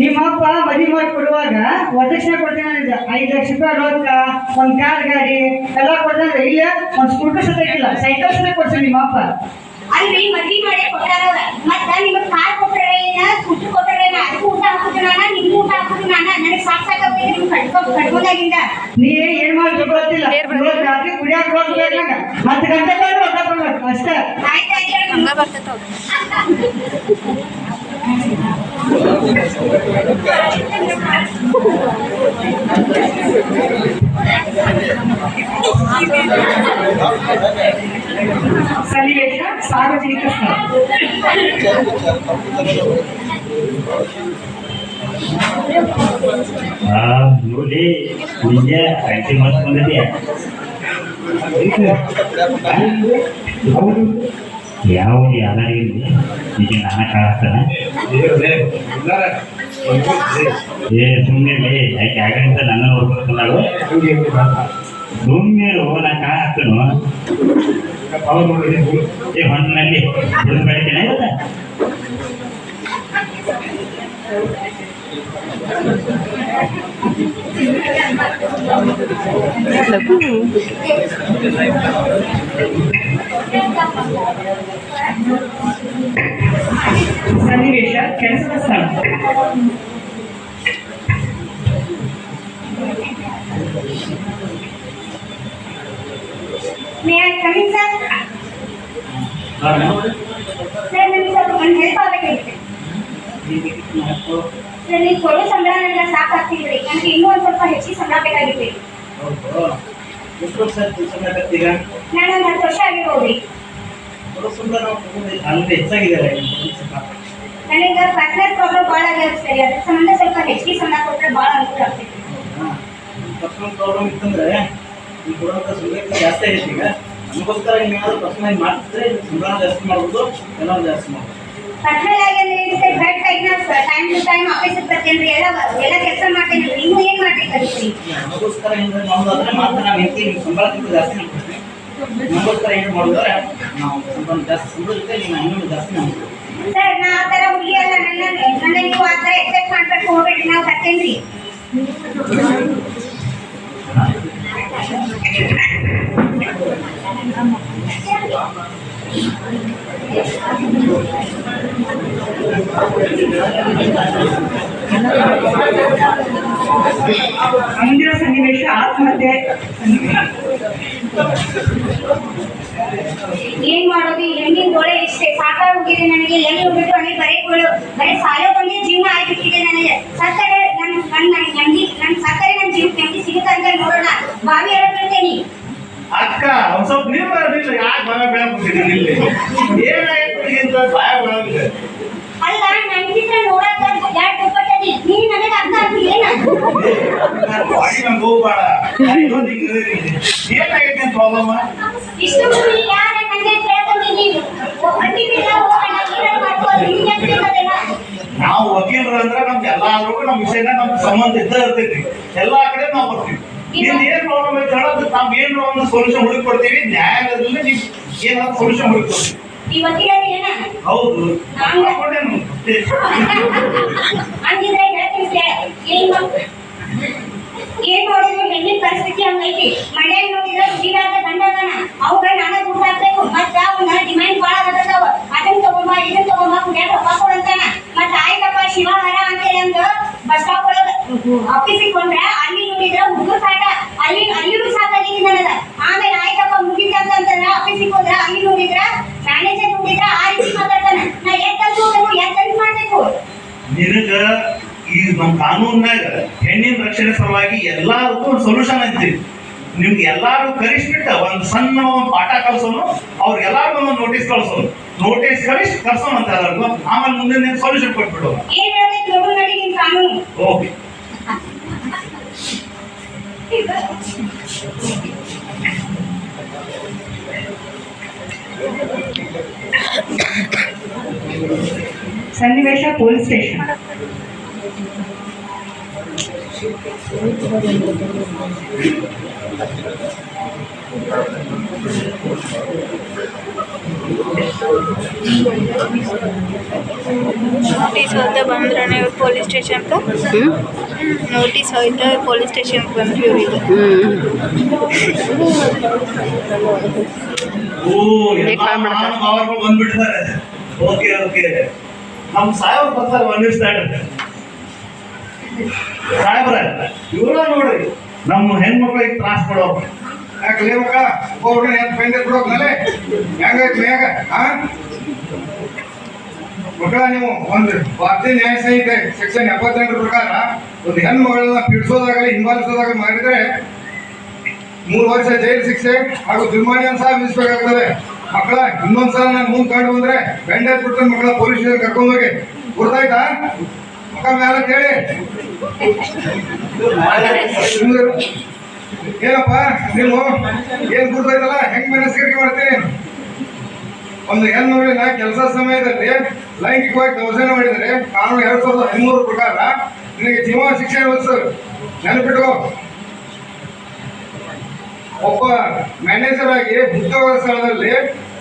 ನಿಮ್ಮಪ್ಪ ಮದುವೆ ಮಾಡಿ ಕೊಡುವಾಗ ವರದಕ್ಷಿಣೆ ಕೊಡ್ತೀನಿ 5 ಲಕ್ಷ ರೂಪಾಯಿ ರೊಕ್ಕ, ಒಂದು ಕಾರ್ ಗಾಡಿ ಎಲ್ಲ ಕೊಡ್ತಾರೆ. ಇಲ್ಲ ಒಂದು ಸ್ಕೂಟರ್ ಸತ ಇಲ್ಲ, ಸೈಕಲ್ ಸತ ಕೊಡ್ತೀನಿ ನಿಮ್ಮಪ್ಪ. ಅಲ್ರಿ ಮದ್ವಿ ಮಾಡಿ ಕೊಟ್ಟಾರ. ಮತ್ತ ನಿಮಗ್ ಕಾರ್ ಕೊಟ್ಟರೇನ ಸ್ಕೂಟರ್ ಕೊಟ್ಟರೇನ ಅದಕ್ಕೂ ಊಟ ಹಾಕುದು ನಾನ, ನಿಮ್ಗೂ ಊಟ ಹಾಕುದು ನಾನ. ನನಗೆ ಸಾಕಾಗೋಗ್ತೈತಿ ನಿಮ್ಗೆ ಕಟ್ಕೊಂಡಾಗಿಂದ. ನೀ ಏನ್ ಮಾಡ್ಬೇಕು ಗೊತ್ತಿಲ್ಲ. ರಾತ್ರಿ ಕುಡಿಯಾಕ ಹೋಗ್ಬೇಕು, 10 ಗಂಟೆ ರೊಕ್ಕ ಕೊಡ್ಬೇಕು ಅಷ್ಟೇ. ಸನ್ನಿವೇಶ ಸಾರ್ವಜನಿಕ ಸ್ಥಳ. ನೋಡಿ ನಿಜ ಐಟಿ ಮಸ್ತ್ ಬಂದಿದೆ. ಯಾವ ಯಾರಿಲ್ಲ ಈಗ ನಾನ ಕಾಣಿಸ್ತಾನ. ಸುಮ್ಮನೆ ಯಾಕೆ ಆಗಂತ ನನ್ನ ನೋಡ್ಕೊಳ್ತಾಳು. ಸುಮ್ಮನೆ ನಾ ಕಾಣಿಸ್ತೇನು ಹೊನ್ನಲ್ಲಿ ಬಿಡಿದು ಬೆಳಿತೇನೆ ಇವತ್ತ. ಸನ್ನಿವೇಶ ಕೆಲಸದ ಸ್ಥಳ. May I come in, sir? Sir, ನನಗೆ ಸ್ವಲ್ಪ ಒಂದು ಹೆಲ್ಪ್ ಆಗಬೇಕಿತ್ತು. ಸರ್, ನೀವು ಕೊಡೋ ಸಂಬಳ ನನಗೆ ಸಾಕಾಗ್ತಿದ್ರಿ. ನನಗೆ ಇನ್ನೂ ಒಂದು ಸ್ವಲ್ಪ ಹೆಚ್ಚಿಗೆ ಸಂಬಳ ಬೇಕಾಗಿತ್ತು. ನಾನು ಒಂದು 10 ವರ್ಷ ಆಗಿರ್ಬೋದ್ರಿ. ನನಗೆ ಪರ್ಸನಲ್ ಪ್ರಾಬ್ಲಮ್ ಭಾಳ ಆಗ್ಯಾವ ಸರಿ. ಅದ್ರ ಸಂಬಂಧ ಸ್ವಲ್ಪ ಹೆಚ್ಚಿಗೆ ಸಂಬಳ ಕೊಟ್ಟರೆ ಭಾಳ ಅನುಕೂಲ ಆಗ್ತೈತಿ. ಪರ್ಸನಲ್ ಪ್ರಾಬ್ಲಮ್ ಇತ್ತಂದ್ರೆ ಈ ಕೊಡುವಂಥ ಸಂಬಳ ಜಾಸ್ತಿ ಆಗೈತಿ. ಈಗ ನಮಗೋಸ್ಕರ ಏನಾದರೂ ಪರ್ಸನಲ್ ಮಾಡ್ತಿದ್ರೆ ಸಂಬಳ ಜಾಸ್ತಿ ಮಾಡ್ಬೋದು, ಎಲ್ಲ ಜಾಸ್ತಿ ಮಾಡ್ಬೋದು. ಪರ್ಸನಲ್ ಆಗಿ ಅಂದ್ರೆ bed time to time office ಇರ್ತೇನ್ರಿ, ಎಲ್ಲ ಕೆಲಸ ಮಾಡ್ತೇನೆ. ನೀವು ಏನು ಮಾಡ್ಬೇಕಾಗಿತ್ತು? ನಮಗೋಸ್ಕರ ಏನಾದ್ರು ಮಾಡೋದಾದ್ರೆ ಮಾತ್ರ ನಾವು ಹೆಂಗೆ ಸಂಬಳಕ್ಕಿಂತ ಜಾಸ್ತಿ ಮಾಡ್ತೀವಿ. ನಮಗೋಸ್ಕರ ಏನು ಮಾಡಿದ್ರೆ ನಾವು ಸಂಬಳ ಜಾಸ್ತಿ ಸಂಬಳ ಜೊತೆ ನೀವು ಇನ್ನೊಂದು ಜಾಸ್ತಿ ಮಾಡ್ತೀವಿ. ಸರ್, ನಾ ಆ ಥರ ಹುಡುಗಿ ಅಲ್ಲ. ನನ್ನ ನೀವು ಆ ಥರ ಎಕ್ಸೆಪ್ಟ್ ಮಾಡ್ಬೇಕು ಹೋಗ್ಬೇಡ್ರಿ. ನಾವು ಬರ್ತೇನ್ರಿ. ಮುಂದಿನ ಸನ್ನಿವೇಶ ಆತ್ಮಹತ್ಯೆ. ಏನ್ ಮಾಡೋದು? ಈ ಹೆಣ್ಣಿನ ಗೋಳೆ ಇಷ್ಟೇ ಸಾಕಾಗೋಗಿದೆ ನನಗೆ. ಎಲ್ಲಿ ಹೋಗ್ಬಿಟ್ಟು ಅಲ್ಲಿ ಬರೀ ಸಾಲೋ ಬಂದೇ ಜೀವನ ಆಗಿಬಿಟ್ಟಿದೆ ನನಗೆ. ಸಕ್ಕರೆ ನನ್ನ ಸಕ್ಕರೆ ನನ್ನ ಜೀವ ನೆಮ್ಮದಿ ಸಿಗುತ್ತೆ ಅಂತ ನೋಡೋಣ. ಬಾವಿ ಹೇಳ್ಬಿಡ್ತೇನೆ. ಅಕ್ಕ ಒಂದ್ ಸ್ವಲ್ಪ ನೀರು ಬರೋದಿಲ್ಲ. ಯಾಕೆ ಬಾಯ ಬೆಳಗ್ಬಿಟ್ಟಿದ್ದೀನಿ ಇಲ್ಲಿ? ಏನಾಯ್ತು ಬಾಯ ಬೆಳಗ್ಗೆ? ಅಲ್ಲ, ನನ್ಗಿಂತ ನೋಡಕ್ಕ ಎರಡು ದುಪ್ಪಟ್ಟದಿ. ನೀನು ನನಗೆ ಅರ್ಥ ಆಗ್ತಿಲ್ಲ. ನಂಗೆ ಹೋಗ್ಬೇಡ. ಏನಾಗೈತೆ ಅಂತ ಪ್ರಾಬ್ಲಮ್? ಇಷ್ಟು ಯಾರ ನನಗೆ ಕೇಳ್ಕೊಂಡು ನೀನು ಹೊಟ್ಟಿದ್ದಿಲ್ಲ ಹೋಗೋಣ ಏನಾರು ಮಾಡ್ಕೊಂಡು ನಿಮ್ಗೆ ಕೇಳೋದಿಲ್ಲ. ನಾವು ವಕೀಲರು ಅಂದ್ರೆ ನಮ್ಗೆ ಎಲ್ಲಾದ್ರೂ ನಮ್ಮ ವಿಷಯನ ನಮ್ಗೆ ಸಂಬಂಧ ಇದ್ದ ಇರ್ತೈತಿ. ಎಲ್ಲಾ ಕಡೆ ನಾವು ಬರ್ತೀವಿ. ನಿಮ್ದು ಏನ್ ಪ್ರಾಬ್ಲಮ್ ಐತೆ ಹೇಳೋದು, ನಾವ್ ಏನಾರ ಒಂದು ಸೊಲ್ಯೂಷನ್ ಹುಡುಕೊಡ್ತೀವಿ. ನ್ಯಾಯಾಲಯದಲ್ಲಿ ನೀವು ಏನಾದ್ರು ಸೊಲ್ಯೂಷನ್ ಹುಡುಕೊಡ್ತೀವಿ. ಈ ವಕೀಲರು ಏನ? ಹೌದು. ಹಂಗಿದ್ರೆ ಹೇಳ್ತೀನಿ. ಏನ್ ನೋಡಿದ್ರು ಹೆಣ್ಣಿನ ಪರಿಸ್ಥಿತಿ ಹಂಗೈತಿ. ಮನೆಯಲ್ಲಿ ನೋಡಿದ್ರೆ ದುಡ್ಡಿನಾಗ ಗಂಡದನ ಅವಾಗ ನಾನೇ ದುಡ್ಡು ಹಾಕ್ಬೇಕು. ಮತ್ತ ಅವನ ಡಿಮ್ಯಾಂಡ್ ಭಾಳ ಆಗತ್ತವ. ಅದನ್ನ ತಗೊಂಬ ಇದನ್ನ ತಗೊಂಬ ಕುಡಿಯಾಕ ರೊಕ್ಕ ಕೊಡಂತಾನ. ಮತ್ತ ಆಯ್ತಪ್ಪ ಶಿವಹಾರ ಅಂತೇಳಿ ಅಂದ ಬಸ್ ಸ್ಟಾಪ್ ಒಳಗ ಆಫೀಸಿಗೆ ಬಂದ್ರ ಅಲ್ಲಿ ನೋಡಿದ್ರ ಹುಡುಗರು ಕಾಟ. ಅಲ್ಲಿನೂ ಸಾಕಾಗಿತ್ತು ನನಗ. ಆಮೇಲೆ ಆಯ್ತಪ್ಪ ಮುಗಿತಂತಂದ್ರ ಆಫೀಸಿಗೆ ಹೋದ್ರ ಅಲ್ಲಿ ನೋಡಿದ್ರ ಮ್ಯಾನೇಜರ್ ನೋಡಿದ್ರ ಆ ರೀತಿ ಮಾತಾಡ್ತಾನ. ನಾ ಎತ್ತಂತ ಹೋಗ್ಬೇಕು, ಎತ್ತಂತ ಮಾಡ್ಬೇಕು. ನಿನಗ ಈ ನಮ್ಮ ಕಾನೂನಾಗ ಹೆಣ್ಣಿನ ರಕ್ಷಣೆ ಸಲುವಾಗಿ ಎಲ್ಲದಕ್ಕೂ ಒಂದು ಸೊಲ್ಯೂಷನ್ ಐತಿ. ನಿಮ್ಗೆ ಎಲ್ಲಾರು ಕಲಿಸ್ಬಿಟ್ಟ ಒಂದು ಸಣ್ಣ ಒಂದು ಪಾಠ ಕಲ್ಸೋನು, ಅವ್ರಿಗೆಲ್ಲಾರ್ಗು ಒಂದು ನೋಟಿಸ್ ಕಳ್ಸೋನು. ನೋಟಿಸ್ ಕಳಿಸಿ ಕರ್ಸೋಣ ಅಂತ ಎಲ್ಲರಿಗೂ. ಆಮೇಲೆ ಮುಂದೆ ಸೊಲ್ಯೂಷನ್ ಕೊಟ್ಬಿಡು. ಏನ್ ಹೇಳ್ಬೇಕು ನೋಡು ನೋಡಿ ನಿಮ್ ಕಾನೂನು. ಓಕೆ. ಸನ್ನಿವೇಶ ಪೊಲೀಸ್ ಸ್ಟೇಷನ್. ನೋಟಿಸ್ ಹೋಗ್ತಾ ಬಂದ್ರೆ ಇವ್ರು ಪೊಲೀಸ್ ಸ್ಟೇಷನ್ಗೆ ನೋಟಿಸ್ ಹೋಯ್ತಾ ಪೊಲೀಸ್ ಸ್ಟೇಷನ್ಗೆ ಬಂದ್ರಿ ಇವ್ರಿಗೆ ಓ ಎಲ್ಲ ಮಹಾನುಭಾವರು ಬಂದ್ಬಿಟ್ಟಿದ್ದಾರೆ. ಓಕೆ ಓಕೆ, ನಮ್ ಸಾಹೇಬ್ರು ಬರ್ತಾರೆ ಒಂದಿಸ್ತಾಡ್ರಿ. ಸಾಹೇಬ್ರ ಇವ್ರ ನೋಡ್ರಿ ನಮ್ಮ ಹೆಣ್ಮಕ್ಳಿಗೆ ತ್ರಾಸ ಕೊಡೋರು. ಯಾಕೆ ಮಕ್ಕ ಒಬ್ಬೊಬ್ರು ಏನು ಪೆಂಡೆ ಕೊಡೋದ್ಮೇಲೆ ಹೆಂಗೈತಿ ಮೇಗ ಮಕ್ಕಳ ನೀವು ಒಂದು ಭಾರತೀಯ ನ್ಯಾಯ ಸಂಹಿತೆ ಸೆಕ್ಷನ್ 78 ಪ್ರಕಾರ ಒಂದು ಹೆಣ್ಣು ಮಗಳನ್ನ ಪೀಡಿಸೋದಾಗಲಿ ಹಿಂಬಾಲಿಸೋದಾಗಲಿ ಮಾಡಿದ್ರೆ 3 ವರ್ಷ ಜೈಲು ಶಿಕ್ಷೆ ಹಾಗೂ ಜುರ್ಮಾನಿಯನ್ನು ಸಹ ವಿಧಿಸಬೇಕಾಗ್ತದೆ. ಮಕ್ಕಳ ಇನ್ನೊಂದ್ಸಲ ನಾನು ಮುಂದೆ ಕಂಡು ಬಂದ್ರೆ ಬೆಂಡೆ ಬಿಟ್ಟು ಮಕ್ಕಳ ಪೊಲೀಸ್ ಸ್ಟೇಷನ್ ಕರ್ಕೊಂಡು ಹೋಗಿ ಗೊತ್ತಾಯ್ತಾ ಮಕ್ಕ ಮೇಲೆ ಕೇಳಿ ಏನಪ್ಪ ನೀವು ಏನ್ ಗುರ್ತೈತಲ್ಲ ಹೆಂಗ್ ಮನಸ್ಕರಿಕೆ ಮಾಡ್ತೀನಿ. ಒಂದು ಹೆಣ್ಣುಗಳಿನ ಕೆಲಸ ಸಮಯದಲ್ಲಿ ಲೈಂಗಿಕವಾಗಿ ದೌರ್ಜನ್ಯ ಮಾಡಿದರೆ ಕಾನೂನು 2013 ಪ್ರಕಾರ ನಿನಗೆ ಜೀವ ಶಿಕ್ಷೆ ವಿಧಿಸೋದು ನೆನಪಿಟ್ಟು. ಒಬ್ಬ ಮ್ಯಾನೇಜರ್ ಆಗಿ ಉದ್ಯೋಗ ಸ್ಥಳದಲ್ಲಿ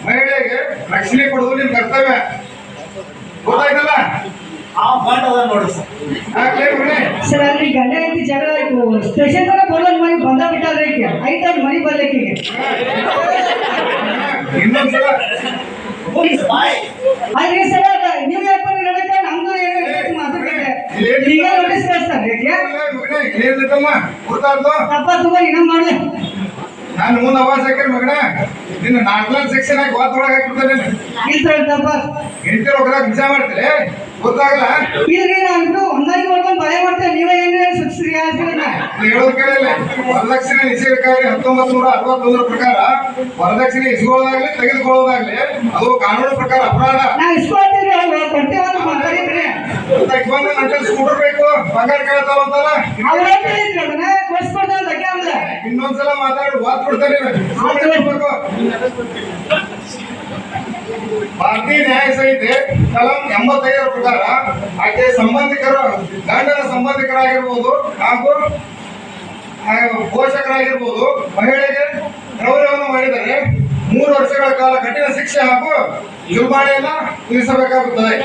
ಮಹಿಳೆಗೆ ರಕ್ಷಣೆ ಕೊಡುವುದು ನಿಮ್ ಕರ್ತವ್ಯ, ಗೊತ್ತಾಯ್ತಲ್ಲ? ಆ ಪಾಠ ಅದ ನೋಡ್ರಿ ಸರ್. ಯಾಕೆ ಮನೆ ಸರ್ ಅಲ್ಲಿ ಗಂಡ ಹೆಂಡತಿ ಜಗಳ ಆಯ್ತು ಸ್ಟೇಷನ್ ತನಕ ಬರೋದ್ ಮನೆ ಬಂದ ಬಿಟ್ಟಾದ್ರೆ ಐತಾರ ಮನೆ ಬರ್ಲಿಕ್ಕಿಗೆ ಇನ್ನೊಂದ್ಸಲ ಆದ್ರೆ ಸರ್ ನೀವು ಯಾಕೆ ನಡಕ್ಕೆ ನಮ್ದು ಏನು ಮಾತಾಡ್ತಾರೆ ಈಗ ನೋಟಿಸ್ ಕಳಿಸ್ತಾರೆ ಏನಿಲ್ಲಮ್ಮ ಗೊತ್ತಾಗ್ದು ತಪ್ಪ ತುಂಬ ಇನ್ನೊಂದು ಮಾಡಿ ನಾನು ಮುಂದೆ ಅವಾಜ್ ಹಾಕಿರ ಮಗನ ನಿನ್ನ 4 ಸೆಕ್ಷನ್ ಹಾಕಿ ವಾತಾವರಣ ಹಾಕಿಬಿಡ್ತೇನೆ. ಇಲ್ಲ ತಪ್ಪ ಹೆಂಡತಿ ಹೋಗದಾಗ ನಿಜ ಮಾಡ್ತೀರಿ ಗೊತ್ತಾಗಲ್ಲ. ಇಲ್ರಿ ನಾನು ಒಂದಾಗಿ ಮಾಡ್ಕೊಂಡು ಭಯ ಮಾಡ್ತೇವೆ ನೀವೇ ಏನೇ ಸುಕ್ಷಿ ಹೇಳೋದ್ ಕೇಳಿಲ್ಲ. ವರದಕ್ಷಿಣೆ ನಿಷೇಧಕಾರಿ 1961 ಪ್ರಕಾರ ವರದಕ್ಷಿಣೆ ಇಸ್ಕೊಳ್ಳೋದಾಗ್ಲಿ ತೆಗೆದುಕೊಳ್ಳೋದಾಗ್ಲಿ ಅದು ಕಾನೂನು ಪ್ರಕಾರ ಅಪರಾಧ. ನಾವು ಇಸ್ಕೊಳ್ತೀವಿ ಕೊಡ್ತೇವಂತ ಮಾತಾಡಿದ್ರಿ ಬಂದ ನಂತರ ಸ್ಕೂಟರ್ ಬೇಕು ಬಂಗಾರ ಕೇಳ್ತಾವ ಅಂತಲ್ಲ ಅವ್ರ ಅದನ್ನ ಕೊಡ್ಸ್ಕೊಡ್ತಾವ ಅಂದ್ರೆ ಇನ್ನೊಂದ್ಸಲ ಮಾತಾಡಿ ವಾತ್ ಬಿಡ್ತಾರೆ. ಭಾರತೀಯ ನ್ಯಾಯ ಸಂಹಿತೆ ಕಲಂ 85 ಪ್ರಕಾರ ಆಕೆ ಸಂಬಂಧಿಕರು ಗಂಡನ ಸಂಬಂಧಿಕರಾಗಿರ್ಬೋದು ಹಾಗೂ ಪೋಷಕರಾಗಿರ್ಬೋದು ಮಹಿಳೆಗೆ ಗೌರವವನ್ನು ಮಾಡಿದರೆ 3 ವರ್ಷಗಳ ಕಾಲ ಕಠಿಣ ಶಿಕ್ಷೆ ಹಾಗೂ ಜುಲ್ಮಾನೆಯನ್ನ ವಿಧಿಸಬೇಕಾಗುತ್ತದೆ.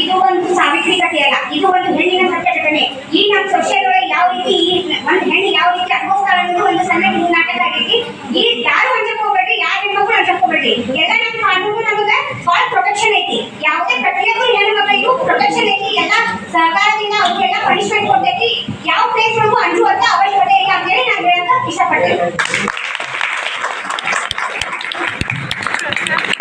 ಇದು ಒಂದು ಸಾವಿತ್ರಿ ಕಥೆ ಅಲ್ಲ, ಇದು ಒಂದು ಹೆಣ್ಣಿನ ಸತ್ಯ ಘಟನೆ. ಈ ನಮ್ಮ ಸೊಸೈಟಿ ಒಳಗೆ ಯಾವ ರೀತಿ ಈ ಒಂದು ಹೆಣ್ಣು ಯಾವ ರೀತಿ ಅನುಭವಿಸ್ತಾಳೆ ಅನ್ನೋದು ಒಂದು ಸಣ್ಣ ನಾಟಕ ಆಗೈತಿ. ಈ ಯಾರು ಅಂಜಕ್ ಹೋಗ್ಬೇಡ್ರಿ, ಯಾರು ಹೆಣ್ಮಕ್ಳು ಅಂಜಕ್ ಹೋಗ್ಬೇಡ್ರಿ, ಎಲ್ಲ